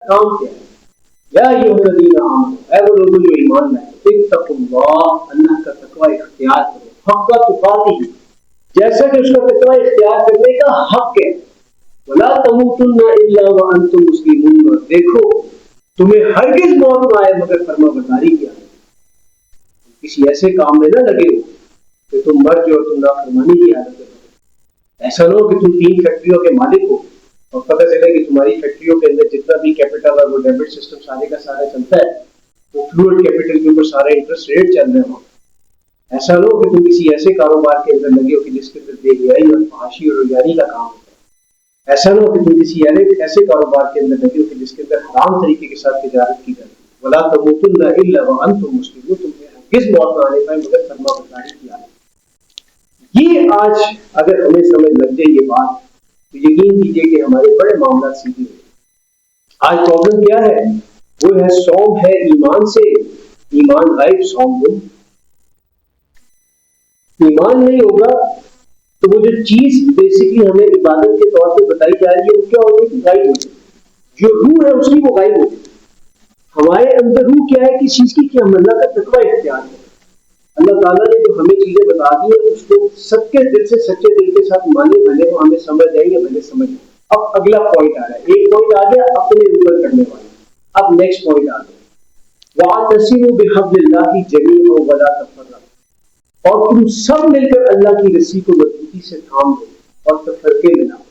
کام کیا ہے؟ یا ایھا الذین آمنوا، اے وہ لوگ جو ایمان لائے، اتقوا اللہ، اللہ کا تقوی اختیار کرو، حق تقاتہ، جیسا کہ اس کا تقوی اختیار کرنے کا حق ہے، ولا تموتن الا وانتم مسلمون، اور دیکھو تمہیں ہرگز موت نہ آئے مگر فرما برداری کیا ہے، کسی ایسے کام میں نہ لگے ہو کہ تم مر جاؤ، تم نافرمانی کی حالت میں، ایسا نہ ہو کہ تم 3 فیکٹریوں کے مالک ہو اور پتہ چلے کہ تمہاری فیکٹریوں کے اندر جتنا بھی کیپٹل اور وہ ڈیبٹ سسٹم سارے کا سارا چلتا ہے وہ فلوئڈ کیپٹل کے اوپر سارے انٹرسٹ ریٹ چل رہے ہوں، ایسا نہ ہو کہ تم کسی ایسے کاروبار کے اندر لگے ہو کہ جس کے اندر بے حیائی اور فحاشی اور رویانی کا کام ہوتا ہے، ایسا نہ ہو کہ تم کسی ایسے کاروبار کے اندر لگے ہو کہ جس کے اندر حرام طریقے کے ساتھ تجارت کی جاتی ہے، ولا تموتن الا وانتم مسلمون، تمہیں ہرگز موت نہ آنے پائے مگر فرما برداری کی حالت۔ یہ آج اگر ہمیں سمجھ لگ جائے یہ بات تو یقین کیجیے کہ ہمارے بڑے معاملات سیدھے ہوئے۔ آج پرابلم کیا ہے؟ وہ ہے صوم ہے ایمان سے، ایمان غائب صوم گم۔ ایمان نہیں ہوگا تو وہ جو چیز بیسکلی ہمیں عبادت کے طور پہ بتائی جا رہی ہے وہ کیا ہوگی کہ غائب ہوگی، جو روح ہے اس کی وہ غائب ہوگی۔ ہمارے اندر روح کیا ہے کس چیز کی کہ ہم اللہ کا تقوی اختیار کریں۔ اللہ تعالیٰ نے جو ہمیں چیزیں بتا دی ہیں اس کو سچے دل سے سچے دل کے ساتھ مانے، بھلے وہ ہمیں سمجھ آئیں گے بھلے سمجھ آئیں۔ اب اگلا پوائنٹ آ رہا ہے، ایک پوائنٹ آ گیا اپنے اوپر کرنے والا، اب نیکسٹ پوائنٹ آ گیا، وَاعْتَصِمُوا بِحَبْلِ اللَّهِ جَمِيعًا وَلَا تَفَرَّقُوا، اور تم سب مل کر اللہ کی رسی کو مضبوطی سے تھام دو اور تفرقے میں نہ ہو۔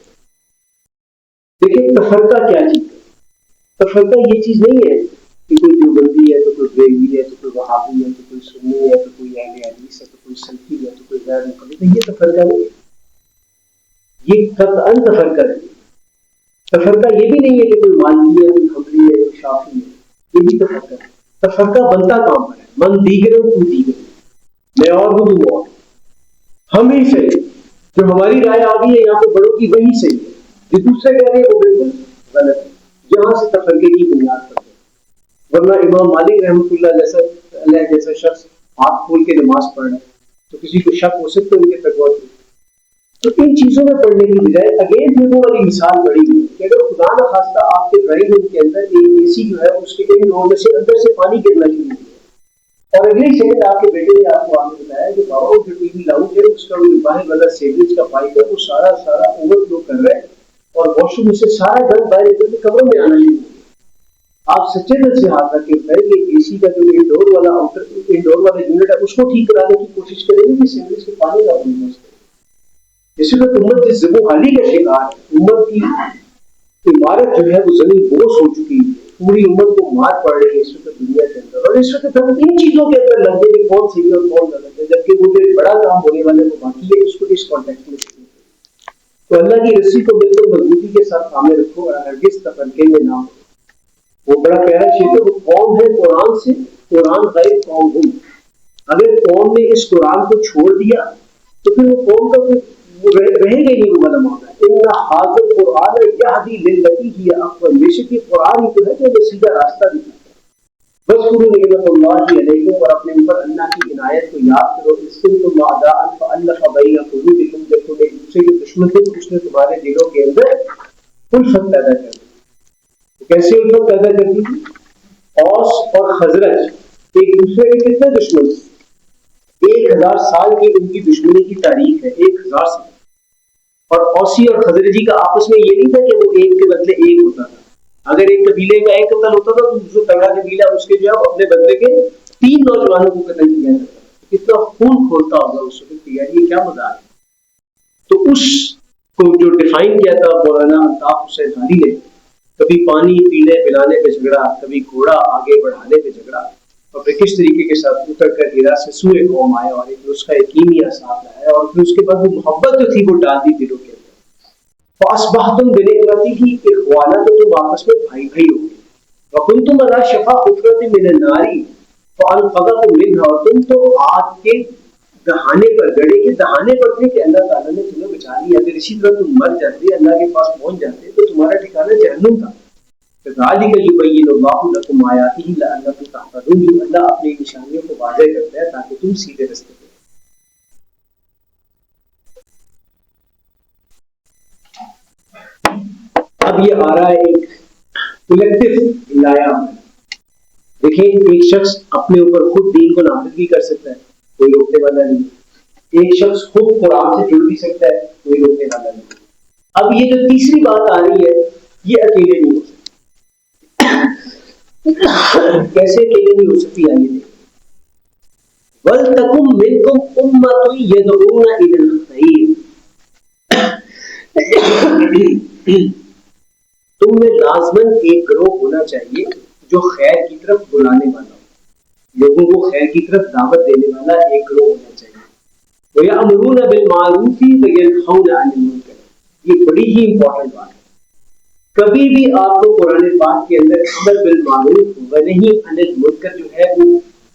دیکھیں تفرقہ کیا چیز ہے؟ تفرقہ یہ چیز نہیں ہے کہ کوئی دیوبندی ہے تو کوئی بریلوی ہے تو کوئی وہابی ہے تو کوئی سنی ہے تو کوئی اہل حدیث ہے تو کوئی سلفی ہے تو کوئی غیر مقلد ہے، یہ تفرقہ نہیں ہے، یہ قطعاً تفرقہ نہیں ہے۔ تفرقہ یہ بھی نہیں ہے کہ کوئی مالکی ہے کوئی حنبلی ہے کوئی شافعی ہے، یہ بھی تفرقہ ہے۔ تفرقہ بنتا کام پر ہے، من دیگر تو دیگر، میں اور ہوں تم اور، ہم ہی صحیح، جو ہماری رائے آ گئی ہے یہاں پہ بڑوں کی وہی صحیح ہے، جو دوسرے کہہ رہے ہیں وہ بالکل غلط ہے، یہاں سے تفرقے کی بنیاد پر ہے۔ ورنہ امام مالک رحمۃ اللہ علیہ جیسا شخص ہاتھ کھول کے نماز پڑھ رہا ہے تو کسی کو شک ہو سکتا ہے ان کے تقویٰ کی؟ تو ان چیزوں میں پڑھنے کی بجائے اگین بھی وہ والی مثال بڑی ہوئی کہ اگر خدا نخواستہ آپ کے ڈرائنگ روم کے اندر ایک اے سی جو ہے اس کے ایک ڈور میں سے اندر سے پانی گرنا شروع ہو گیا اور اگلی سیکنڈ آپ کے بیٹے نے آپ کو آگے بتایا کہ بابا وہ جو ٹی وی لاؤنج ہے اس کا جو باہر والا سیوریج کا پائپ ہے وہ سارا اوور فلو کر رہا ہے اور واش روم سے سارا گند باہر نکل کے کمروں میں آنا شروع ہو گیا۔ آپ سچے دل سے ہاتھ رکھ کے بتائیں کہ اے سی کا جو انڈور والا یونٹ ہے اس کو ٹھیک کرانے کی کوشش کریں گے کہ سیوریج کے پانی کا بندوبست کریں۔ اس وقت امت جس زبو حالی کا شکار ہے، امت کی عمارت جو ہے وہ زمین بوس ہو چکی ہے، پوری امت کو مار پڑ رہی ہے اس وقت دنیا کے اندر، اور اس وقت ہم ان چیزوں کے اندر لگ گئے کہ کون صحیح اور کون غلط ہے، جبکہ وہ جو بڑا کام ہونے والے کو باقی ہے اس کو اس کانٹیکسٹ میں دیکھیں۔ تو اللہ کی رسی کو بالکل مضبوطی کے ساتھ تھامے رکھو اور ہرگز تفرقے میں نہ ہو۔ وہ بڑا پیارا چیز ہے، وہ قوم ہے قرآن سے، قرآن غیر قوم ہوں۔ اگر قوم نے اس قرآن کو چھوڑ دیا تو پھر وہ قوم کا وہ رہے گا نہیں، وہ والا معاملہ ہے۔ ان حاضر قرآن یہدی للتی ہی اقوم، بے شک یہ قرآن ہی تو ہے جو ہمیں سیدھا راستہ دکھاتا ہے۔ واذکروا نعمت اللہ علیکم، اور اپنے اوپر اللہ کی عنایت کو یاد کرو، اذ کنتم اعداء فالف بین قلوبکم، جب تم ایک دوسرے کے دشمن تھے تو اس نے تمہارے دلوں کے اندر الفت پیدا کر دی۔ کیسے الفت پیدا کر دی تھی؟ اوس اور خزرج ایک دوسرے کے کتنے دشمن تھے؟ 1000 سال کی ان کی دشمنی کی تاریخ ہے، 1000 سال۔ اور اوسی اور خزرجی کا آپس میں یہ نہیں تھا کہ وہ ایک کے بدلے ایک ہوتا تھا، اگر ایک قبیلے کا ایک قتل ہوتا تھا تو جو تگڑا قبیلہ اس کے جو ہے اپنے بدلے کے 3 نوجوانوں کو قتل کیا جاتا تھا۔ کتنا خون کھولتا ہوگا اس وقت، یار یہ کیا مذاق ہے۔ تو اس کو جو ڈیفائن کیا تھا مولانا الطاف حسین علی نے، کبھی پانی پینے پلانے پہ جھگڑا، کبھی گھوڑا آگے بڑھانے پہ جھگڑا، اور پھر کس طریقے کے ساتھ اتر کر ہیرا سے سوئے قوم آئے اور ایک نسخہ کیمیا ساتھ لایا، اور پھر اس کے بعد وہ محبت جو تھی وہ ڈال دی دلوں کے اندر۔ فاصبحتم بنعمتہ اخوانا، تو تم آپس میں بھائی بھائی ہو گئے۔ وکنتم علی شفا حفرۃ من النار فانقذکم منها، اور تم تو آگ کے دہانے پر، گڑھے کے دہانے پر تھے کہ اللہ تعالیٰ نے تمہیں بچا لیا۔ اگر اسی طرح تم مر جاتے، اللہ کے پاس پہنچ جاتے تو تمہارا ٹھکانہ جہنم تھا۔ ذالک یبین اللہ لکم آیاتہ لعلکم تہتدون، اللہ اپنی نشانیوں کو واضح کرتا ہے تاکہ تم سیدھے راستے پہ۔ اب یہ آ رہا ہے ایک کلیکٹو لایا ہوا ہے. دیکھیں ایک شخص اپنے اوپر خود دین کو نافذ بھی کر سکتا ہے, کوئی روکنے والا نہیں. ایک شخص خود قرآن سے جڑ بھی سکتا ہے, کوئی روکنے والا نہیں. اب یہ جو تیسری بات آ رہی ہے یہ اکیلے نہیں ہو سکتی. کیسے اکیلے نہیں ہو سکتی آئیے دیکھیں. وَلْتَكُن مِّنكُمْ أُمَّةٌ يَدْعُونَ إِلَى الْخَيْرِ, تم میں لازماً ایک گروہ ہونا چاہیے جو خیر کی طرف بلانے والا ہو, لوگوں کو خیر کی طرف دعوت دینے والا ایک گروہ ہونا چاہیے. وَيَأْمُرُونَ بِالْمَعْرُوفِ وَيَنْهَوْنَ عَنِ الْمُنكَرِ, یہ بڑی ہی امپورٹنٹ بات ہے. کبھی بھی آپ کو قرآن پاک کے اندر امر بالمعروف ونہی عن المنکر جو ہے وہ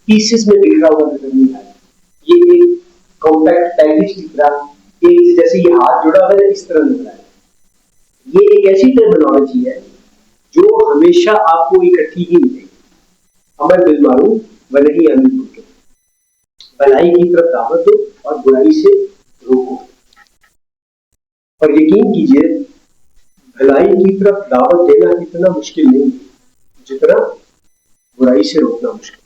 پیسز میں بکھرا ہوا نظر نہیں آیا. یہ ایک کمپیکٹ پیکج کی طرح ایک جیسے یہ ہاتھ جڑا ہوا ہے اس طرح نظر آیا. یہ ایک ایسی ٹرمینالوجی ہے جو ہمیشہ آپ کو اکٹھی ہی ملے گی. امر بالمعروف ونہی عن المنکر, بھلائی کی طرف دعوت دو اور برائی سے روکو. اور یقین کیجئے بھلائی کی طرف دعوت دینا اتنا مشکل نہیں جتنا برائی سے روکنا مشکل.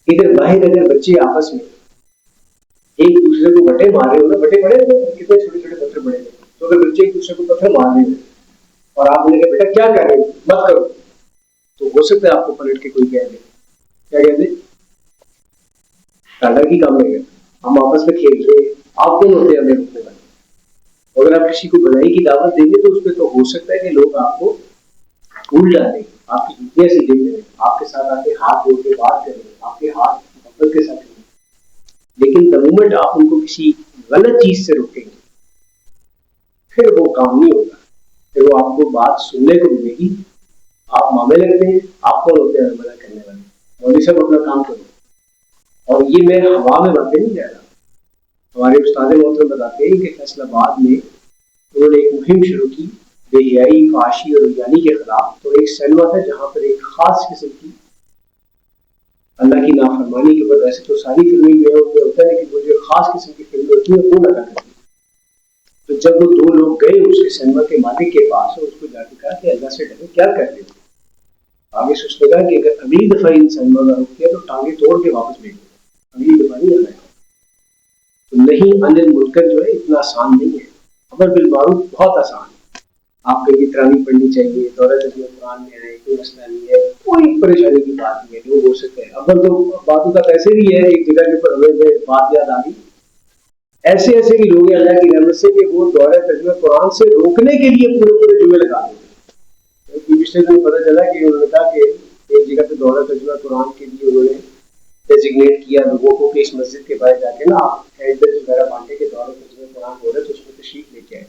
ادھر باہر اگر بچے آپس میں ایک دوسرے کو بٹے مار رہے ہو نا, بٹے پڑے کتنے چھوٹے چھوٹے پتھر پڑے ہیں, تو اگر بچے ایک دوسرے کو پتھر مار رہے ہیں اور آپ نے کہا بیٹا کیا کر رہے ہو مت کرو, تو ہو سکتا ہے آپ کو پلٹ کے کوئی کہہ دے کیا کہتے ٹاٹا کی کام ہے, ہم آپس میں کھیل رہے ہیں, آپ کون ہوتے ہیں ہمیں روکنے والے. اگر آپ کسی کو بھلائی کی دعوت دیں گے تو اس پہ تو ہو سکتا ہے کہ لوگ آپ کو بھول جاتے ہیں, آپ کی جوتیاں سیدھے کریں, آپ کے ساتھ آ کے ہاتھ جوڑ کے بات کریں, آپ کے ہاتھ محبت کے ساتھ کریں. لیکن دا مومنٹ آپ ان کو کسی غلط چیز سے روکیں گے پھر وہ کام نہیں ہوگا, پھر وہ آپ کو بات سننے کو ملے گی. آپ معاملے لگتے ہیں, آپ کون ہوتے ہیں منع کرنے والے, مولوی صاحب اپنا کام کرو. اور یہ میں ہوا میں باتیں نہیں کہہ رہا, ہمارے استاد محترم بتاتے ہیں کہ فیصل آباد میں انہوں نے ایک مہم شروع کی بے حیائی, فحاشی اور ریانی کے خلاف. تو ایک سینما تھا جہاں پر ایک خاص قسم کی اللہ کی نافرمانی کے اوپر, ویسے تو ساری فلمیں جو ہے ہوتا ہے لیکن وہ جو خاص قسم کی فلمیں ہوتی ہیں وہ لگا کرتی. تو جب وہ دو لوگ گئے اس کے سینما کے مالک کے پاس اور اس کو جا کے کہا کہ اللہ سے ڈرو کیا کر رہے ہو, آگے سے اس نے کہا کہ اگر اگلی دفعہ ان سینما کا رک کیا تو ٹانگیں توڑ کے واپس بھیج دو, اگلی دفعہ نہیں آنا ہے. تو نہیں عن المنکر جو ہے اتنا آسان نہیں ہے. امر بالمعروف بہت آسان ہے. آپ کو یہ تراویح پڑھنی چاہیے, دورہ ترجمہ قرآن میں آئے, کوئی مسئلہ نہیں ہے, کوئی پریشانی کی بات نہیں ہے, جو ہو سکتا ہے. اول تو باتوں کا ایسے بھی ہے, ایک جگہ کے اوپر ہمیں بات یاد آ گئی, ایسے ایسے بھی لوگ ہیں اللہ کی رحمت سے کہ وہ دورہ ترجمہ قرآن سے روکنے کے لیے پورے پورے جملے لگا دیں. پچھلے دن پتہ چلا کہ انہوں نے کہا کہ ایک جگہ پہ دورہ ترجمہ قرآن کے لیے انہوں نے ڈیزگنیٹ کیا لوگوں کو کہ اس مسجد کے باہر جا کے نا آپ ہینڈلز وغیرہ بانٹے کے دورہ ترجمہ قرآن ہو رہا ہے تو اس میں تشریف لے کے آئے.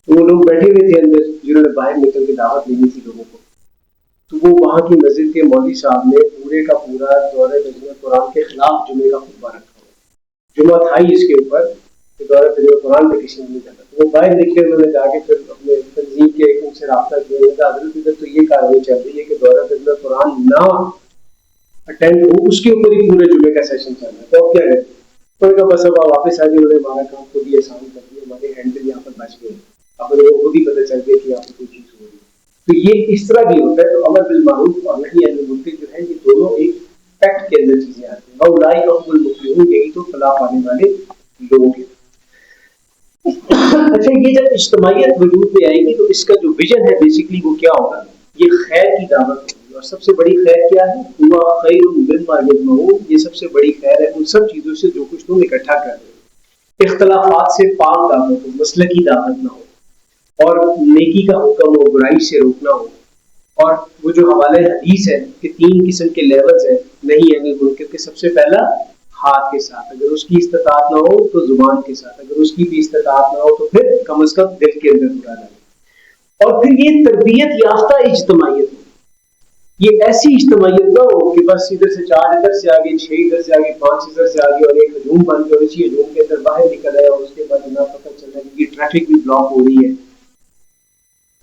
وہ لوگ بیٹھے ہوئے تھے اندر جنہوں نے باہر نکل کے دعوت دینی تھی لوگوں کو. تو وہ وہاں کی مسجد کے مولوی صاحب نے پورے کا پورا دورہ ترجمہ قرآن کے خلاف جمعے کا خطبہ رکھا ہوا. جمعہ تھا ہی اس کے اوپر کہ دورہ ترجمہ قرآن پہ کسی نے نہیں جاتا. تو وہ باہر نکلے, انہوں نے جا کے پھر اپنے تنظیم کے ان سے رابطہ کیا. حضرت ادھر تو یہ کارروائی چل رہی ہے کہ دورہ ترجمہ قرآن نہ اٹینڈ ہو, اس کے اوپر ہی پورے جمعے کا سیشن چل رہا ہے, تو اب کیا کرتے. تو انہوں نے بس اب واپس آ گئے, انہوں نے ہمارا کام خود ہی آسان کر دیا, ہمارے ہینڈل یہاں پر بچ گئے, اب انہیں خود ہی پتہ چل گیا کہ یہاں پر کوئی چیز ہو رہی ہے. تو یہ اس طرح بھی ہوتا ہے. تو امر بالمعروف اور نہی عن المنکر جو ہے یہ دونوں ایک پیکٹ کے اندر چیزیں آتی ہیں. اولئک هم المفلحون, یہی تو فلاح پانے والے لوگ ہیں. اچھا, یہ جب اجتماعیت وجود میں آئے گی تو اس کا جو ویژن ہے بیسیکلی وہ کیا ہوگا, یہ خیر کی دعوت ہوگی. اور سب سے بڑی خیر کیا ہے, ہوا خیر مما یجمعون, یہ سب سے بڑی خیر ہے ان سب چیزوں سے جو کچھ تم اکٹھا کر رہے ہو. اختلافات سے پاک دعوت ہو, مسلکی دعوت نہ ہو, اور نیکی کا حکم ہو, برائی سے روکنا ہو. اور وہ جو حوالے حدیث ہے کہ 3 قسم کے لیولز ہیں, نہیں یعنی منکر کے سب سے پہلا ہاتھ کے ساتھ, اگر اس کی استطاعت نہ ہو تو زبان کے ساتھ, اگر اس کی بھی استطاعت نہ ہو تو پھر کم از کم دل کے اندر برا لگے. اور پھر یہ تربیت یافتہ اجتماعیت ہو, یہ ایسی اجتماعیت نہ ہو کہ بس ادھر سے 4 ادھر سے آگے, 6 ادھر سے آگے, 5 ادھر سے آگے, اور ایک ہجوم بن کے اسی ہجوم کے اندر باہر نکل آئے, اور اس کے بعد نہ پتہ چل رہا ہے کہ ٹریفک بھی بلاک ہو رہی ہے,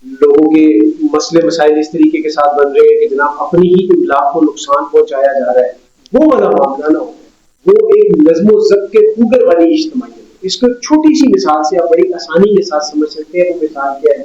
لوگوں کے مسئلے مسائل اس طریقے کے ساتھ بن رہے ہیں کہ جناب اپنی ہی املاک کو نقصان پہنچایا جا رہا ہے. وہ والا معاملہ نہ ہو, وہ ایک نظم و ضبط کے خوگر والی اجتماعیت. اس کو چھوٹی سی مثال سے آپ بڑی آسانی کے ساتھ سمجھ سکتے ہیں. وہ مثال کیا ہے,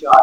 4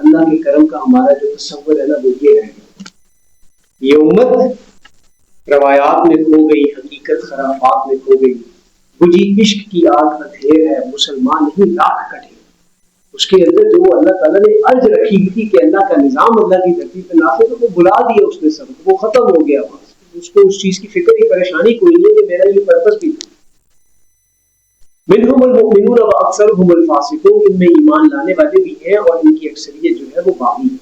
اللہ کے کرم کا ہمارا جو تصور ہے نا وہ یہ رہ گیا. یہ امت روایات میں کھو گئی, حقیقت خرافات میں کھو گئی. بجھی عشق کی آگ اندھیر ہے, مسلمان نہیں لاکھ کٹے. اس کے اندر جو اللہ تعالیٰ نے ارج رکھی تھی کہ اللہ کا نظام اللہ کی دھرتی پہ نافذ, وہ بلا دیا اس نے سب, وہ ختم ہو گیا. اس کو اس چیز کی فکر کی پریشانی کوئی نہیں ہے کہ میرا یہ پرپس بھی تھا. منہم المؤمنون واکثرهم الفاسقون, ان میں ایمان لانے والے بھی ہیں اور ان کی اکثریت جو ہے وہ باغی ہے.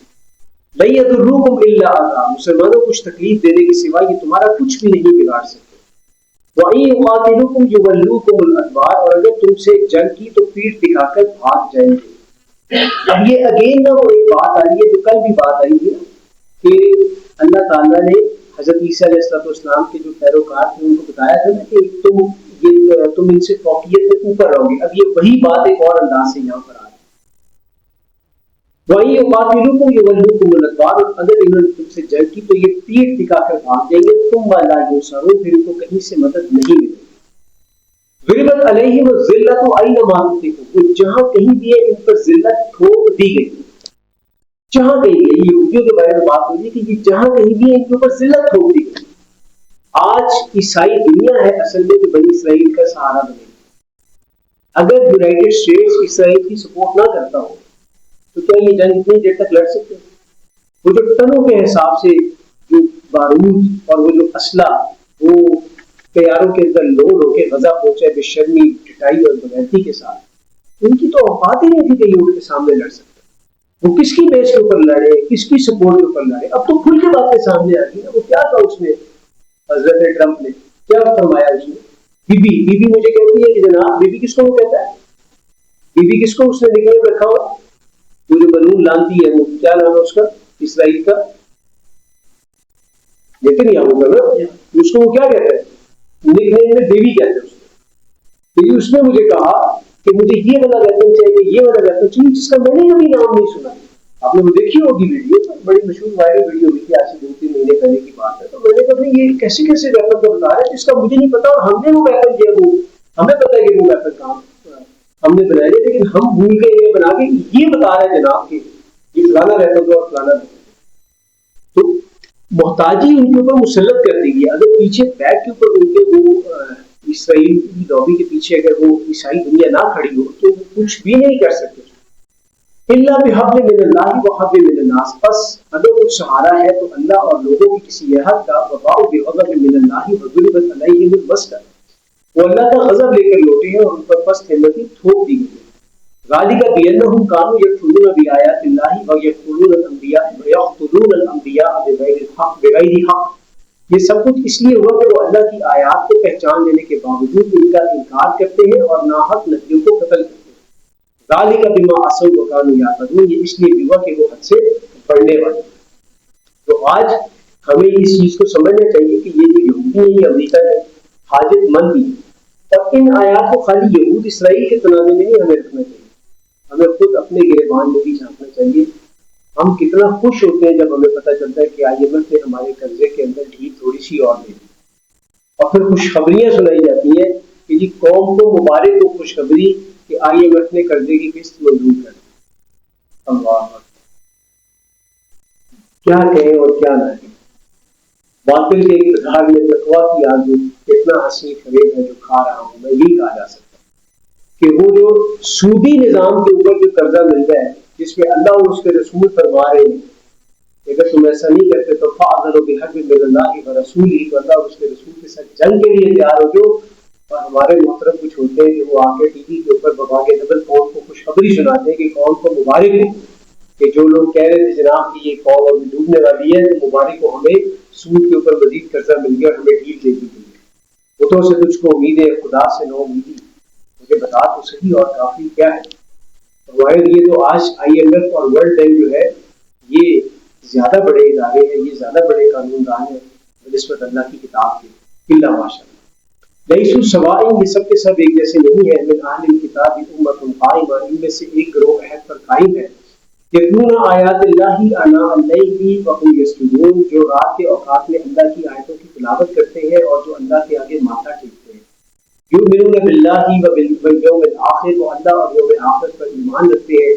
لن یضروکم الا اذى, مسلمانوں کو کچھ تکلیف دینے کے سوا یہ تمہارا کچھ بھی نہیں بگاڑ سکتے. وَإِن يُقَاتِلُوكُمْ يُوَلُّوكُمُ الْأَدْبَارَ, اور اگر تم سے جنگ کی تو پیٹھ دکھا کر بھاگ جائیں گے. اب یہ اگین نہ وہ ایک بات آ رہی ہے جو کل بھی بات آئی ہے کہ اللہ تعالیٰ نے حضرت عیسیٰ علیہ السلام کے جو پیروکار تھے ان کو بتایا تھا نا کہ تم ان سے فوقیت سے اوپر رہو گے. اب یہ وہی بات ایک اور انداز سے یہاں پر آ رہی ہے. وَإِن يُقَاتِلُوكُمْ يُوَلُّوكُمُ الْأَدْبَارَ, اور اگر انہوں نے تم سے جنگ کی تو یہ پیٹھ دکھا کر بھاگ جائیں گے. ثُمَّ لَا يُنصَرُونَ, پھر ان کو کہیں سے مدد نہیں ملے. ضربت علیہم الذلۃ اینما ثقفوا, وہ جہاں کہیں بھی ہے ان پر ذلت ٹھوک دی گئی. جہاں کہیں بھی, یہ یہودیوں کے بارے میں بات ہو رہی ہے کہ یہ جہاں کہیں بھی ہے ان کے اوپر ذلت ٹھوک دی گئی. آج عیسائی دنیا ہے اصل میں جو بنی اسرائیل کا سہارا بنے. اگر یونائٹڈ اسٹیٹس اسرائیل کی سپورٹ نہ کرتا ہو تو کیا یہ جنگ اتنی دیر تک لڑ سکتے ہیں؟ وہ جو ٹنوں کے حساب سے جو بارود اور وہ جو اسلحہ وہ تیاروں کے اندر لوڈ ہو کے غزہ پہنچے بے شرمی, ٹٹائی اور بغیرتی کے ساتھ, ان کی تو اوقات ہی نہیں تھی کہ یہ ان کے سامنے لڑ سکتے. وہ کس کی بیس کے اوپر لڑے, کس کی سپورٹ کے اوپر لڑے. اب تو کھل کے باتیں سامنے آ گئی ہیں. وہ کیا تھا اس نے, حضرت ٹرمپ نے کیا فرمایا اس نے, بی بی مجھے کہتی ہے کہ جناب بی بی کس کو وہ کہتا ہے, بی بی کس کو اس نے نکلے رکھا ہوا, وہ جو بنون لانتی ہے, وہ کیا نام ہے اس کا اسرائیل کا, لیکن یہاں ہوگا نا, اس کو وہ کیا کہتے ہیں, نکلے میں بیوی کہتے ہیں. اس نے مجھے کہا کہ مجھے یہ والا ویپن چاہیے, یہ والا ویپن چاہیے, جس کا میں نے کبھی نام نہیں سنا. آپ نے وہ دیکھی ہوگی ویڈیو, بڑی مشہور وائرل ویڈیو ہوئی تھی آج سے 2-3 مہینے پہلے کی بات ہے. تو میں نے کہا یہ کیسے کیسے ویپن کا بتا رہا ہے جس کا مجھے نہیں پتا, اور ہم نے وہ ویپن کیا, وہ ہمیں پتا ہے کہ وہ ویپن کہاں ہم نے بنایا, لیکن ہم بھول گئے یہ بنا کے یہ بتا رہے ہیں جناب کہ یہ فلانا ویپن دو اور فلانا ویپن. تو محتاجی ان کے اوپر مسلط کر دی گئی. اگر پیچھے بیک کے اوپر ان کے وہ اسرائیل کی لابی کے پیچھے اگر وہ عیسائی دنیا نہ کھڑی ہو تو وہ کچھ بھی نہیں کر سکتے. الا بحبل من اللہ وحبل من الناس, بس اگر کچھ سہارا ہے تو اللہ اور لوگوں کی کسی عہد کا. وباؤ بغضب من اللہ وضربت علیہم المسکنہ, وہ اللہ کا غضب لے کر لوٹے ہیں اور ان پر پست ہمتی تھوپ دی گئی. ذالک بانہم کانوا یکفرون بآیات اللہ ویقتلون الانبیاء بغیر حق. یہ سب کچھ اس لیے ہوا کہ وہ اللہ کی آیات کو پہچان لینے کے باوجود ان کا انکار کرتے ہیں اور ناحق نبیوں کو قتل کرتے ہیں. ذالک بما عصوا وکانوا یعتدون, یہ اس لیے ہوا کہ وہ حد سے بڑھنے والے. تو آج ہمیں اس چیز کو سمجھنا چاہیے کہ یہ جو یہودی ہیں یہ امریکہ کے حاجت مند بھی ہیں, اور ان آیات کو خالی یہود اسرائیل کے تناظر میں نہیں ہمیں رکھنا چاہیے, ہمیں خود اپنے گریبان میں بھی جھانکنا چاہیے. ہم کتنا خوش ہوتے ہیں جب ہمیں پتہ چلتا ہے کہ IMF نے ہمارے قرضے کے اندر ڈھیل تھوڑی سی اور دے دی, اور پھر خوشخبریاں سنائی جاتی ہیں کہ جی قوم کو مبارک ہو خوشخبری کہ IMF نے قرضے کی قسط منظور کر دی. اللہ کیا کہیں اور کیا نہ کہیں. باطل کے اقتدار میں تقویٰ کی آرزو اتنا حسین فریب ہے جو کھا رہا ہوں میں, یہی کہا جا سکتا ہے کہ وہ جو سودی نظام کے اوپر جو قرضہ ملتا ہے جس میں اللہ اور اس کے رسول فرما رہے ہیں اگر تم ایسا نہیں کرتے تو فاعذروا بحرب من اللہ ورسولہ, تو اللہ اور اس کے رسول کے ساتھ جنگ کے لیے تیار ہو جو. اور ہمارے محترم کچھ ہوتے ہیں کہ وہ آ کے ٹی وی کے اوپر ببا کے ڈبل قوم کو خوشخبری سناتے ہیں کہ قوم کو مبارک ہو, کہ جو لوگ کہہ رہے تھے جناب کہ یہ قوم ابھی ڈوبنے والی ہے تو مبارک ہو, ہمیں سود کے اوپر مزید قرضہ مل گیا اور ہمیں ڈھیل دے دی گئی ہے. بتوں سے تجھ کو امید ہے, خدا سے نو امیدی, مجھے بتا تو صحیح اور کافی کیا ہے. ہمارے لیے تو آج IMF اور ورلڈ بینک جو ہے یہ زیادہ بڑے ادارے ہیں, یہ زیادہ بڑے قانون دان ہیں بنسبت اللہ کی کتاب کے. الا ماشاء اللہ لیسوا سواء, یہ سب کے سب ایک جیسے نہیں ہیں. من اہل الکتاب امۃ قائمہ, ان میں سے ایک گروہ عہد پر قائم ہے. یتلون آیات اللہ آناء اللیل وهم یسجدون, جو رات کے اوقات میں اللہ کی آیتوں کی تلاوت کرتے ہیں اور جو اللہ کے آگے ماتھا ٹیکتے ہیں. یؤمنون باللہ والیوم الآخر, وہ اللہ اور یوم آخرت پر ایمان رکھتے ہیں.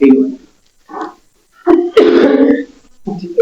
3।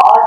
8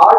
8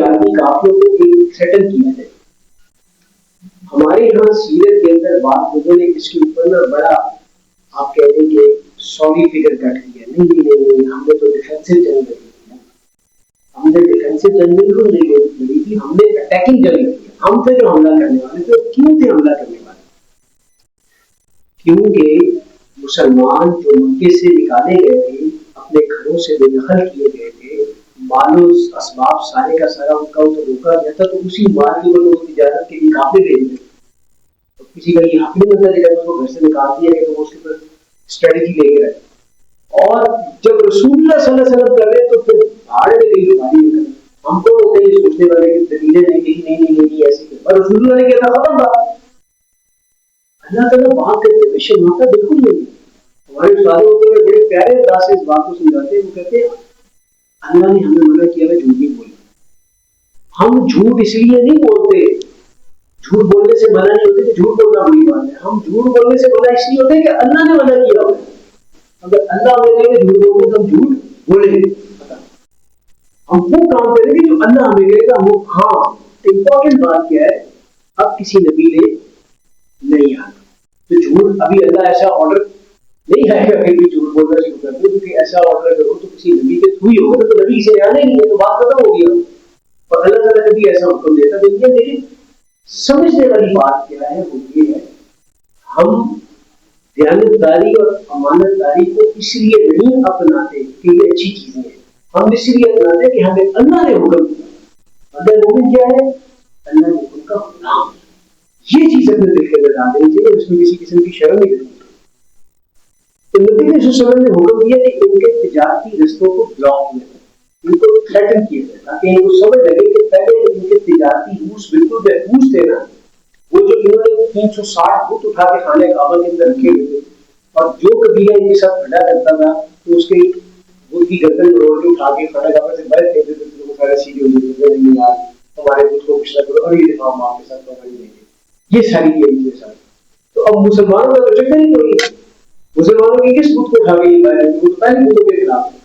تجارتی قافلوں کو ایک سیٹل کیا جائے. ہمارے یہاں سیرت کے اندر بات لوگوں نے اس کے اوپر نا بڑا آپ کہتے ہیں کہ سوری فگر کٹ کیا. نہیں ہم نے تو ڈیفینسو جنگ لڑی تھی. ہم نے ڈیفینسو جنگ بالکل نہیں لڑی تھی, ہم نے اٹیکنگ جنگ لڑی. ہم تھے جو حملہ کرنے والے تھے. کیوں تھے حملہ کرنے والے؟ کیونکہ مسلمان جو مکے سے نکالے گئے تھے, اپنے گھروں سے بے دخل کیے گئے تھے, مال و اسباب سارے کا سارا ان کا تو روکا گیا تھا, تو اسی مال کے اوپر اس تجارت کے لیے کافی بھیج تھے. کسی کا یہ حق نہیں ہوتا کہ اس کو گھر سے نکال دیا گیا تو اس کے اوپر اسٹریٹجی لے کے رہے. اور جب رسول اللہ صلی اللہ علیہ وسلم کر رہے تو پھر بھاڑ میں گئی ہماری نکل. ہم کو ہوتے ہیں سوچنے والے کہ دلیلیں نہیں ایسی کہ, اور رسول اللہ نے کہا تھا ختم بات. اللہ تعالیٰ وہاں کے پرمیشن وہاں کا بالکل نہیں. ہمارے استاد ہوتے ہیں بڑے پیارے انداز سے اس بات کو سمجھاتے ہیں. وہ کہتے ہیں اللہ نے ہمیں منع کیا ہے جھوٹ نہیں بولنا. ہم جھوٹ اس لیے نہیں بولتے, جھوٹ بولنے سے منع نہیں ہوتے کہ جھوٹ بولنا بری بات ہے. ہم جھوٹ بولنے سے منع اس لیے ہوتے کہ اللہ نے منع کیا ہوتا ہے. اگر اللہ ہمیں کہے کہ جھوٹ بولنے تو ہم جھوٹ بولیں گے. ہم وہ کام کریں گے جو اللہ ہمیں کہے گا. ہاں امپورٹنٹ بات کیا ہے, اب کسی نبی نے نہیں آنا تو جھوٹ, ابھی اللہ ایسا آرڈر نہیں ہے کہ بھی جھوٹ بولنا شروع کر دو, کیونکہ ایسا آرڈر کرو تو کسی نبی کے تھرو ہی ہوگا, تو نبی سے آنا ہی نہیں ہے تو بات ختم ہو گیا. اور اللہ تعالیٰ کبھی ایسا حکم دیتا نہیں ہے. لیکن سمجھنے والی بات کیا ہے, وہ یہ ہے ہم دیانتداری اور امانت داری کو اس لیے نہیں اپناتے کہ یہ اچھی چیزیں ہیں. ہم اس لیے اپناتے کہ ہمیں اللہ نے حکم دیا. اگر مومن کیا ہے, اللہ نے حکم کا غلام. یہ چیز اپنے دل کے اندر ڈال دینی چاہیے, اس میں کسی قسم کی شرم نہیں کرنی. تو نبی علیہ السلام نے حکم دیا کہ ان کے تجارتی رستوں کو بلاک کیا جائے, ان کو تھریٹن کیا جائے, تاکہ ان کو سمجھ لگے کہ پہلے ان کے تجارتی روس بالکل محفوظ تھے نا. وہ جو انہوں نے 360 فٹ اٹھا کے خانہ کعبہ کے اندر رکھے ہوئے تھے, اور جو قبیلہ ان کے ساتھ کھڑا کرتا تھا تو اس کے بدھ کی گردن روڑ کے اٹھا کے خانہ کعبہ سے باہر پھینک دیتے تھے. وہ سارے سیدھے ہو جاتے تھے, یار ہمارے بدھ کو پچھلا کرو, اور یہ دفاع آپ کے ساتھ پکڑ لیں گے. یہ ساری چیزیں ساری. تو اب مسلمانوں کا تو چکر ہی کوئی, مسلمانوں کی کس بدھ کو اٹھا کے باہر ہے, وہ تو پہلے بدھوں کے خلاف ہے.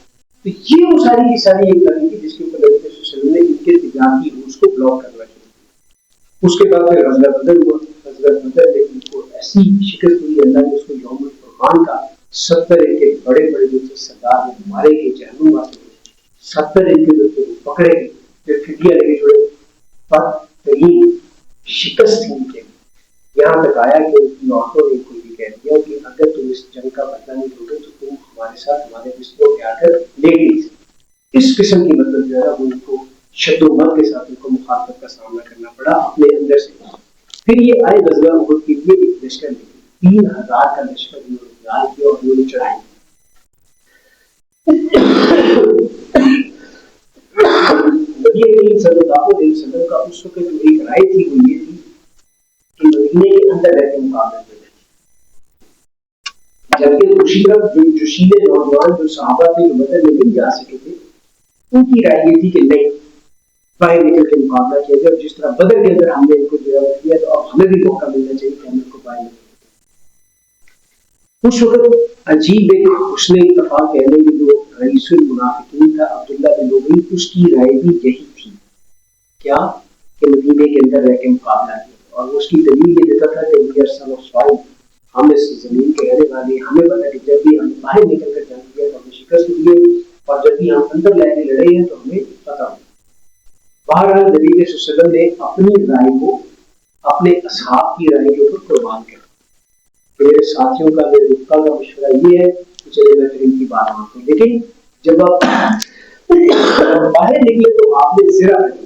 تو یہ وہ ساری کی ساری ایک کرنی تھی جس کے اوپر نبی صلی اللہ علیہ وسلم نے ان کے تجارتی روس کو بلاک کرنا چاہیے. اس کے بعد پھر غزوہ بدر ہوا. غزوہ بدر میں ان کو ایسی شکست ہوئی, اللہ نے اس کو یوم الفرقان کا 70 ان کے بڑے بڑے جو سردار میں مارے گئے, جہنم واسطے 70 ان کے جو پکڑے گئے, پھر فدیہ لگے چھوڑے. بدترین شکست تھی ان کے. یہاں تک آیا کہ ان کی عورتوں نے کوئی بھی کہہ دیا کہ اگر تم اس جنگ کا بدلہ نہیں لو گے تو تم ہمارے ساتھ ہمارے بستروں پہ آ کر لے گئی. اس قسم کی مطلب جو ہے وہ ان کو شد و مت کے ساتھ ان کو مخالفت کا سامنا کرنا پڑا اپنے اندر سے. پھر یہ آئے غزوہ احد کے لیے ایک لشکر لے, 3000 کا لشکر انہوں نے تیار کیا اور انہوں نے چڑھائی. نبی کریم صلی اللہ علیہ وسلم کا اس وقت جو ایک رائے تھی وہ یہ تھی کہ مدینے کے اندر رہ کے مقابلہ کیا جائے. جبکہ دوسری طرف جو جوشیلے نوجوان جو صحابہ تھے جو بدر میں نہیں جا سکے تھے, ان کی رائے یہ تھی کہ نہیں, باہر نکل کے مقابلہ کیا جائے. جس طرح بدر کے اندر ہم نے ان کو جو کیا تو اب ہمیں بھی موقع ملنا چاہیے کہ ہم ان کو باہر نکل. اس وقت عجیب ایک حسن اتفاق کہنے کے جو رئیس المنافقین تھا عبداللہ بن ابی, اس کی رائے بھی یہی تھی کیا کہ مدینے کے اندر رہ کے مقابلہ کیا. اور اس کی دلیل یہ دیتا تھا کہ we are son of soil, ہم اس زمین کے رہنے والے, ہمیں پتہ کہ جب بھی ہم باہر نکل کر جنگ کیا تو ہمیں شکست ہوئی ہے, اور جب بھی ہم اندر لے کے لڑے ہیں تو ہمیں پتہ ہو. بہرحال نبی صلی اللہ علیہ وسلم نے اپنی رائے کو اپنے اصحاب کی رائے کے اوپر قربان کر. میرے ساتھیوں کا, میرے رفقا کا مشورہ یہ ہے کہ چلے میں پھر ان کی بات مانتا ہوں, لیکن جب آپ باہر نکلے تو آپ نے زرا پہنے.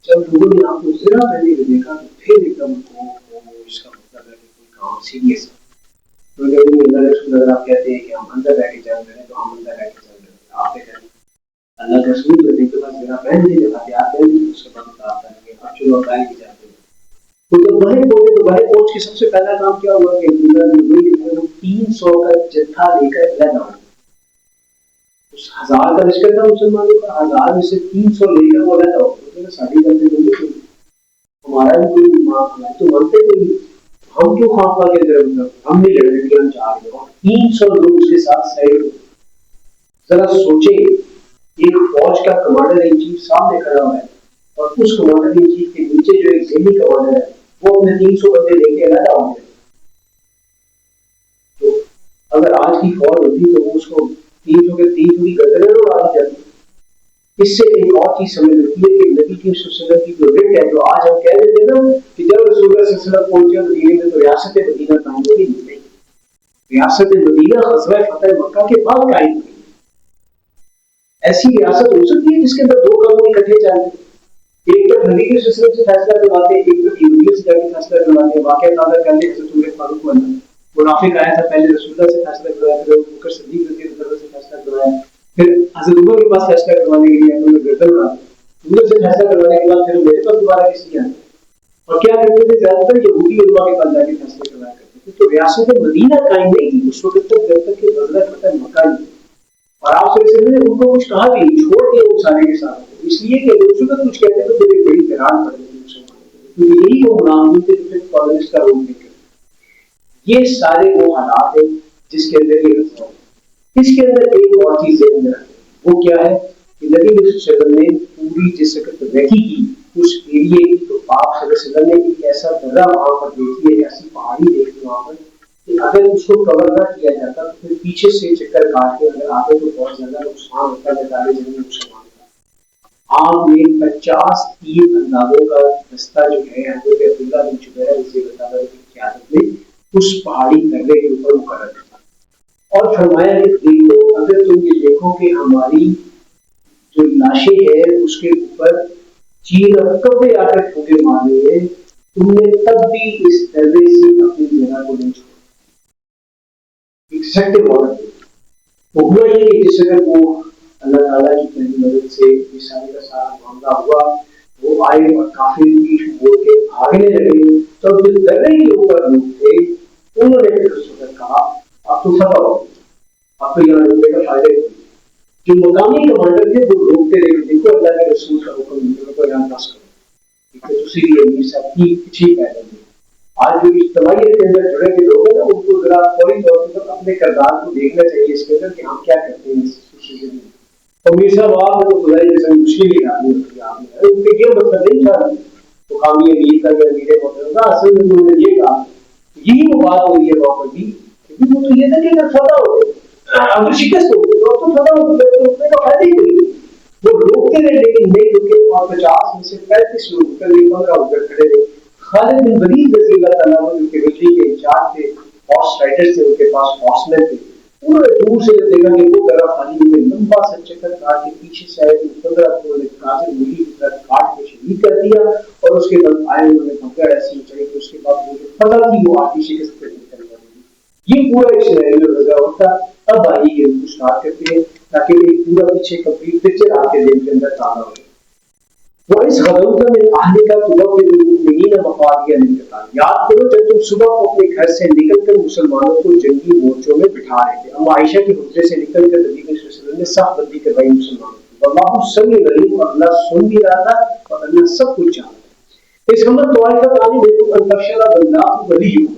جب لوگوں نے آپ کو زرا پہنے ہوئے دیکھا تو پھر ایک دم اس کا مطلب ہے کہ کوئی کام سیریس ہے. اگر آپ کہتے ہیں کہ ہم اندر رہ کے جنگ کریں تو ہم اندر رہ کے جنگ کریں. آپ کہتے ہیں اللہ کا رسول جو دیکھ کے بعد زرا پہن لیں, جب ہتھیار پہن لیں اس کے بعد آپ کریں گے, اب چلو آپ باہر کی جاتے ہیں. تو جب باہر پہنچے تو باہر پہنچ کے سب سے پہلا کام کیا ہوا کہ 300 کا جتھا لے کر علیحدہ ہو. اس 1000 کا لشکر تھا مسلمانوں کا, 1000 میں سے 300 لے کر وہ علیحدہ ہو. ساڑھی کرتے دیں ہمارا بھی کوئی دماغ ہے تو مانتے نہیں, ہم کیوں خواہ کے اندر ہم نہیں لڑنے کے ہم چاہ رہے ہو. 300 لوگ اس کے ساتھ سائڈ ہو. ذرا سوچیں ایک فوج کا کمانڈر ان چیف سامنے کھڑا ہوا ہے اور اس کمانڈر ان چیف کے نیچے جو ایک ذہنی کمانڈر ہے وہ اپنے 300 بندے لے کے علیحدہ ہو گئے. تو اگر آج کی فوج ہوتی تو وہ اس کو 300 کے 300 کی گردنیں اڑا دی جاتی. اس سے ایک اور چیز سمجھ لیتی ہے کہ نبی کی وسلم کی جو رٹ ہے جو آج ہم کہہ دیتے ہیں نا کہ جب رسول اللہ صلی اللہ علیہ وسلم پہنچے مدینے میں تو ریاست مدینہ قائم ہوئی نہیں. ریاست مدینہ غزوہ فتح مکہ کے بعد قائم ہوئی. ایسی ریاست ہو سکتی ہے جس کے اندر دو قانون اکٹھے چلیں, ایک تو نبی کے وسلم سے فیصلہ کرواتے ہیں, ایک تو یہودیت سے جا کے فیصلہ کرواتے ہیں. واقعہ تازہ کر لیں حضرت عمر فاروق منافق آیا تھا, پہلے رسول اللہ سے فیصلہ کروایا, پھر ابوبکر صدیق رضی اللہ عنہ سے فیصلہ کروایا, پھر حضرت عمر کے پاس فیصلہ کروانے کے لیے انہوں نے گردن اڑا دی. عمر سے فیصلہ کروانے کے بعد پھر میرے پاس دوبارہ کس لیے آئے اور کیا کرتے تھے؟ زیادہ تر یہودی علماء کے پاس جا کے فیصلے کروایا کرتے تھے. تو ریاست مدینہ قائم نہیں تھی اس وقت تک جب تک کہ غزوہ فتح مکہ نہیں. اور آپ سے نے ان کو کچھ کہا بھی چھوڑ دیا وہ سارے کے ساتھ, اس لیے کہ اس وقت کچھ کہتے تو پھر ایک بڑی تیراک پڑ گئی مسلمانوں کو, کیونکہ یہی وہ منافق تھے جو پھر کالونسٹ کا رول نہیں کرتے. یہ سارے وہ حالات ہیں جس کے اندر یہ رکھا. اس کے اندر ایک اور چیز ذہن میں رکھیں, وہ کیا ہے کہ نبی صلی اللہ علیہ وسلم نے پوری جس وقت ریکی کی اس ایریے کی, تو آپ صلی اللہ علیہ وسلم نے ایک ایسا درہ وہاں پر دیکھی ہے, ایسی پہاڑی دیکھی وہاں پر کہ اگر اس کو کور نہ کیا جاتا تو پھر پیچھے سے چکر کاٹ کے اگر آتے تو بہت زیادہ نقصان ہوتا ہے, دارے زمین نقصان ہوتا ہے. آپ نے 50 تیر اندازوں کا دستہ جو ہے حضرت عبداللہ بن جبیر رضی اللہ عنہ کی قیادت میں اس پہاڑی درے کے اوپر مقرر تھا اور فرمایا کہ دیکھو, اگر تم یہ دیکھو کہ ہماری جو لاشیں ہے اس کے اوپر چیر اور کبے آ کر ٹھوکے مارے ہیں, تم نے تب بھی اس درے سے اپنی جگہ کو نہیں چھوڑا. ہوا یہ کہ جس وقت وہ اللہ تعالیٰ کی پہلی مدد سے یہ سارے کا سارا معاملہ ہوا, وہ آئے اور کافی پیٹ موڑ کے بھاگنے لگے. تو جو درے کے اوپر لوگ تھے انہوں نے پھر اس وقت کہا اب تو فتح ہو, اب تو یہاں روکنے کا فائدہ نہیں. جو مقامی کمانڈر تھے وہ روکتے رہے, دیکھو اللہ کے رسول کا حکم کو یہاں پاس کرو, دوسری امیر صاحب کی پچھلی پیدا ہوئی. آج جو اجتماعیت کے اندر جڑے ہوئے لوگ ہیں نا, ان کو ذرا فوری طور پر اپنے کردار کو دیکھنا چاہیے اس کے اندر کہ ہم کیا کرتے ہیں. امیر صاحب آپ تو خدائی قسم مشکل ہی آدمی ہوتی ہے, ان کے یہ مطلب نہیں تھا مقامی امیر کا یا امیر محترم کا, اصل میں انہوں نے یہ کہا, یہی وہ بات ہو رہی ہے وہاں پر بھی, کیونکہ وہ تو یہ تھا کہ اگر فتح ہو گئے اگر شکست ہو گئی تو فتح ہو گئی تو روکنے کا فائدہ ہی نہیں. وہ روکتے رہے لیکن نہیں روکے, اور 50 میں سے 35 لوگ کر 15 ہو کر کھڑے رہے. خالد بن ولید رضی اللہ تعالیٰ عنہ جو کہ ملٹری کے انچارج تھے, ہارس رائڈر تھے, ان کے پاس ہارسمین تھے, انہوں نے دور سے جب دیکھا کہ وہ طرف خالی ہوئے لمبا سا چکر کاٹ کے پیچھے سے آئے تو 15 انہوں نے کاجر ملی کی طرف کاٹ کے شہید کر دیا, اور اس کے بعد آئے انہوں نے پکڑ ایسی چڑھی کہ اس کے بعد وہ جو فتح تھی وہ آتی شکست پہ نکل گئی. یہ پورا ایک سینیریو لگا ہوتا. اب آئیے یہ ان کو اسٹارٹ کرتے ہیں تاکہ ایک پورا پیچھے کمپلیٹ پکچر آپ کے ذہن کے اندر تازہ ہو. وہ اس غدوۃ میں آنے کا صبح کے المؤمنین مفادیہ انتقال, یاد کرو جب تم صبح کو اپنے گھر سے نکل کر مسلمانوں کو جنگی مورچوں میں بٹھا رہے تھے. اب عائشہ کے حجرے سے نکل کر نبی صلی اللہ علیہ وسلم نے صف بندی کروائی مسلمانوں کی. واللہ سمیع علیم, اور اللہ سن بھی رہا تھا اور اللہ سب کچھ جانتا. اس ہمت طائفہ تعالی دیکھو ان تفشل واللہ ولیہم,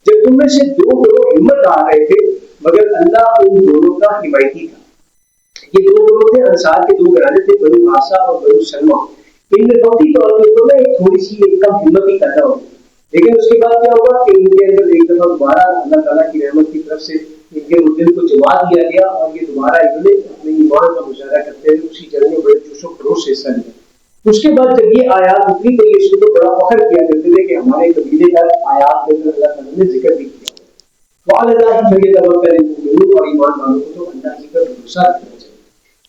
جب تم میں سے دو گروہ ہمت آ رہے تھے مگر اللہ ان دونوں کا حمایتی تھا. یہ دو گروہ تھے, انصار کے دو گھرانے تھے, بنو حارثہ اور بنو سلمہ. ان میں وقتی طور پر ایک تھوڑی سی ایک کم ہمت ہی پیدا ہوئی, لیکن اس کے بعد کیا ہوا کہ ان کے اندر ایک دفعہ دوبارہ اللہ تعالیٰ کی رحمت کی طرف سے ان کے دل کو جما دیا گیا, اور یہ دوبارہ انہوں نے اپنے ایمان کا مظاہرہ کرتے ہوئے اسی جنگ میں بڑے جوش و خروش سے حصہ لیا. اس کے بعد جب یہ آیات اتری تو یہ اس کو بڑا فخر کیا کرتے تھے کہ ہمارے قبیلے کا آیات کے اندر اللہ تعالیٰ نے ذکر بھی کیا. وعلی اللہ فلیتوکل المؤمنون, اور ایمان والوں کو تو اللہ ہی پر بھروسہ رکھنا چاہیے.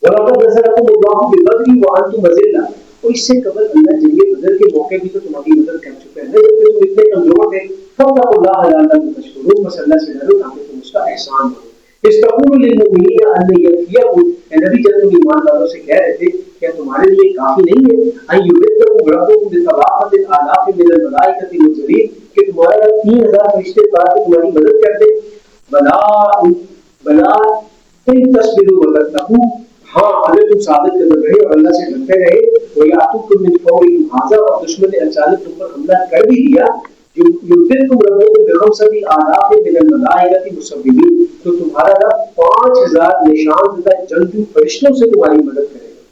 وَلَقَدْ نَصَرَكُمُ اللَّهُ بِبَدْرٍ وَأَنْتُمْ أَذِلَّةٌ, اور اس سے قبل اللہ جنگ بدر کے موقع بھی تو تمہاری مدد کر چکا ہے نا, جب تم اتنے کمزور تھے. فَاتَّقُوا اللَّهَ لَعَلَّكُمْ تَشْكُرُونَ, بس اللہ سے ڈرو تاکہ تم اس کا احسان کرو. اسْتَقُولُ لِلْمُؤْمِنِينَ أَن يَكْفِيَكُمْ, اے نبی جب تم ایمان والوں سے کہہ رہے تھے کیا تمہارے لیے کافی نہیں ہے أَن يُمِدَّكُمْ رَبُّكُمْ بِثَلَاثَةِ آلَافٍ مِنَ الْمَلَائِكَةِ مُنزَلِينَ, کہ تمہارا 3000 فرشتے پاک تمہاری مدد کر دے. بلا ان تصبروا وتتقوا, ہاں اگر تم ثابت قدم رہے اور اللہ سے ڈرتے رہے. وَيَأْتُوكُم مِّن فَوْرِكُمْ هَٰذَا, اور دشمن نے اچانک تم پر حملہ کر بھی دیا. يُمْدِدْكُمْ رَبُّكُمْ بِخَمْسَةٍ ہم سبھی آلاف من الملائکۃ مسومین، تو تمہارا رب 5000 نشان زدہ جنگجو فرشتوں سے تمہاری مدد کرے گا۔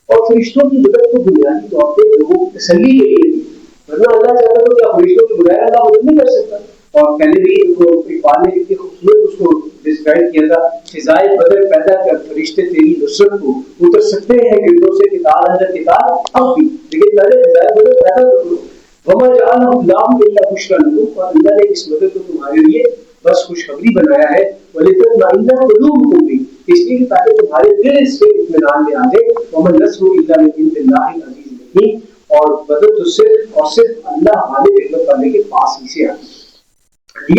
اور فرشتوں کی مدد تو بنیادی طور پہ لوگوں کی تسلی کے لیے، ورنہ اللہ چاہتا تو کیا فرشتوں کے بغیر اللہ مدد نہیں کر سکتا؟ اور پہلے بھی اقبال نے کتنی خوبصورت اس کو ڈسکرائب کیا تھا، فضائے بدر پیدا کر فرشتے تیری نصرت کو اتر سکتے ہیں گردوں سے کتاب اندر کتاب اب بھی، لیکن پہلے فضائے بدر پیدا کر دو۔ وما جعلہ اللہ الا بشرا لکم، اور اللہ نے اس مدد کو تمہارے لیے بس خوشخبری بنایا ہے، ولتطمئن قلوبکم بھی، اس لیے تاکہ تمہارے دل اس سے اطمینان میں آ جائے۔ وما النصر الا من عند اللہ العزیز الحکیم، اور مدد تو صرف اور صرف اللہ والے حکمت والے کے پاس ہی سے آتی ہے۔ اور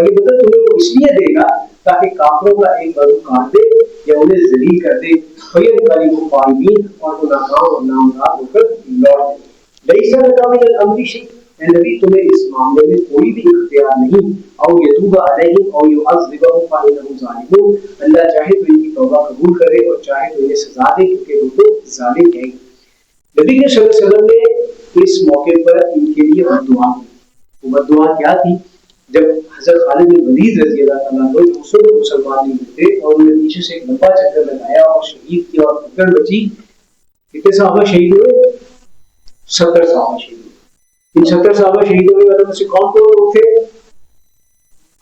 یہ مدد تمہیں وہ اس لیے دے گا تاکہ کافروں کا ایک بازو کاٹ دے یا انہیں ذلیل کر دے، اور وہ ناکام اور نامراد ہو کر لوٹ دے۔ لَيْسَ لَكَ مِنَ الْأَمْرِ شَيْءٌ، اے نبی تمہیں اس معاملے میں کوئی بھی اختیار نہیں، او یتوب علیہم او یعذبہم فإنہم ظالمون، اللہ چاہے تو ان کی توبہ قبول کرے اور چاہے تو انہیں سزا دے کیونکہ وہ تو ظالم ہیں۔ نبی کے صلی اللہ علیہ وسلم نے اس موقع پر ان کے لیے بددعا کی۔ وہ بددعا کیا تھی؟ جب حضرت خالد بن ولید رضی اللہ تعالیٰ عنہ جو اس وقت مسلمان نہیں ہوتے اور انہوں نے پیچھے سے ایک لمبا چکر لگایا اور شہید کیا اور پکڑ بچی، کتنے صحابہ شہید ہوئے؟ 70 صحابہ شہید ہوئے۔ ان 70 صحابہ شہیدوں میں مطلب سے کون کون لوگ تھے؟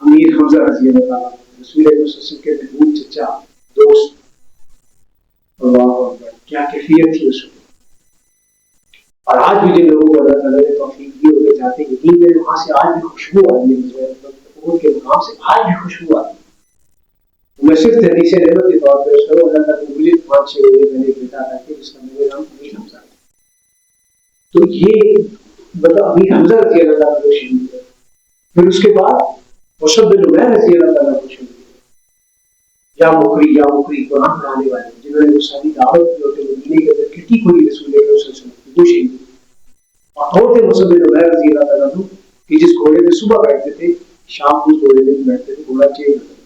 امیر حمزہ رضی اللہ تعالیٰ عنہ، رسول اللہ صلی اللہ علیہ وسلم کے محبوب چچا، دوست۔ اللہ اکبر، کیا کیفیت تھی اس وقت! اور آج بھی جن لوگوں کو اللہ تعالیٰ نے توفیق دی ہوئے جاتے ہیں یقین میں وہاں سے آج بھی خوشبو آئی ہے، ان کے مقام سے آج بھی خوشبو آئی ہے۔ میں صرف حدیث نعمت کے طور پر اس کروں، اللہ تعالیٰ نے مجھے 5-6 مہینے پہلے ایک بیٹا تھا کہ جس کا میرے نام امیر حمزہ ہے، تو یہ مطلب امیر حمزہ رضی اللہ تعالیٰ کو شہید ہے۔ پھر اس کے بعد مصعب بن عمیر رضی اللہ تعالیٰ کو شہید ہے، یا مکری قرآن پڑھانے والے جنہوں نے ساری دعوت کی ہوتے مدینے کے اندر کٹی کھلی رسول اللہ صلی اللہ علیہ وسلم وہ شہید، اور تھے مصعب بن عمیر رضی اللہ تعالیٰ عنہ کہ جس گھوڑے پہ صبح بیٹھتے تھے شام کو اس گھوڑے پہ بیٹھتے تھے، گھوڑا چینج ہوتا تھا،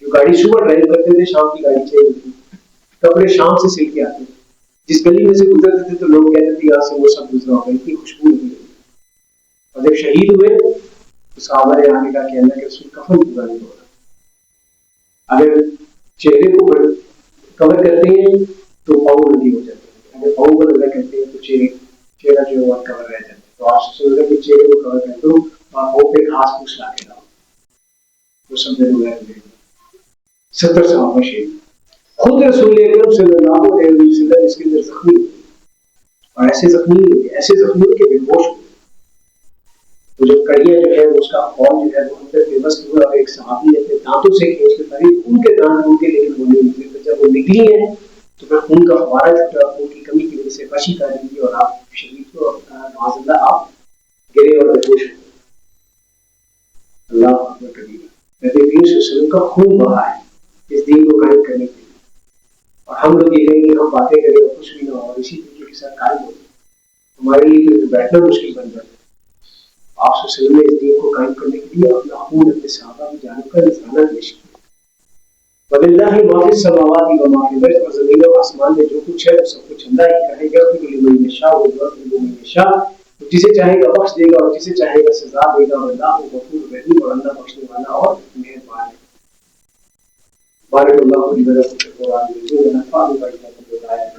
جو گاڑی صبح ڈرائیو کرتے تھے شام کی گاڑی چینج ہوتی، کپڑے شام سے سل کے آتے، جس گلی میں سے گزرتے تھے تو لوگ کہتے تھے یہاں سے وہ سب گزرا ہوگا، اتنی خوشبو نہیں ہوئی۔ اور جب شہید ہوئے تو صحابہ نے آنے کا کہنا کہ اس میں کفن پورا نہیں ہو رہا، اگر چہرے کو کور کرتے ہیں تو پاؤں نہیں ہو جاتے، اگر پاؤں کو نظر کرتے ہیں تو چہرہ جو ہے کور رہ جاتا ہے۔ تو آپ سے سن رہے کہ چہرے کو کور کر دو اور پاؤں پہ گھاس پھوس لا کے لاؤ، وہ سب نے روایت دے 70 صحابہ شہید۔ خود رسول اکرم صلی اللہ علیہ وسلم اس کے اندر زخمی ہوئے، اور ایسے زخمی ہوئے کہ بے ہوش ہوئے۔ تو جب کڑیاں جو ہے اس کا خون جو ہے وہ اندر پیوست ہوا اور ایک صحابی نے اپنے دانتوں سے کھینچ کے پڑی، خون کے دانت ٹوٹ کے لیکن وہ نہیں نکلے، جب وہ نکلی ہیں تو پھر خون کا فوارہ چھوٹا، خون کی کمی کی وجہ سے بچی کر دی اور آپ شہید کو معاذ اللہ آپ گرے اور بے ہوش ہوئے۔ اللہ اکبر کبیرہ، نبی کریم صلی اللہ علیہ وسلم کا خون بہا ہے اس دین کو قائم کرنے کے لیے، اور ہم لوگ یہ کہیں کہ ہم باتیں کریں اور کچھ بھی نہ ہو اور اسی طریقے کے ساتھ قائم ہو، ہمارے لیے تو بیٹھنا مشکل بن جاتا ہے۔ آپ صلی اللہ علیہ وسلم نے اس دین کو قائم کرنے کے لیے اپنا خون اپنے صحابہ کی جانب کا نذرانہ پیش کیا۔ وَلِلَّهِ مَا فِي السَّمَاوَاتِ وَمَا فِي الْأَرْضِ، اور زمین و آسمان میں جو کچھ ہے وہ سب کچھ اللہ ہی کا ہے۔ يَغْفِرُ لِمَن يَشَاءُ وَيُعَذِّبُ مَن يَشَاءُ، جسے چاہے گا بخش دے گا اور جسے چاہے گا سزا دے گا، واللہ غفور رحیم، اور اللہ بخشنے والا اور مہربان ہے۔ بارک اللہ لي ولكم في القرآن العظيم ونفعني بما فيه من الآيات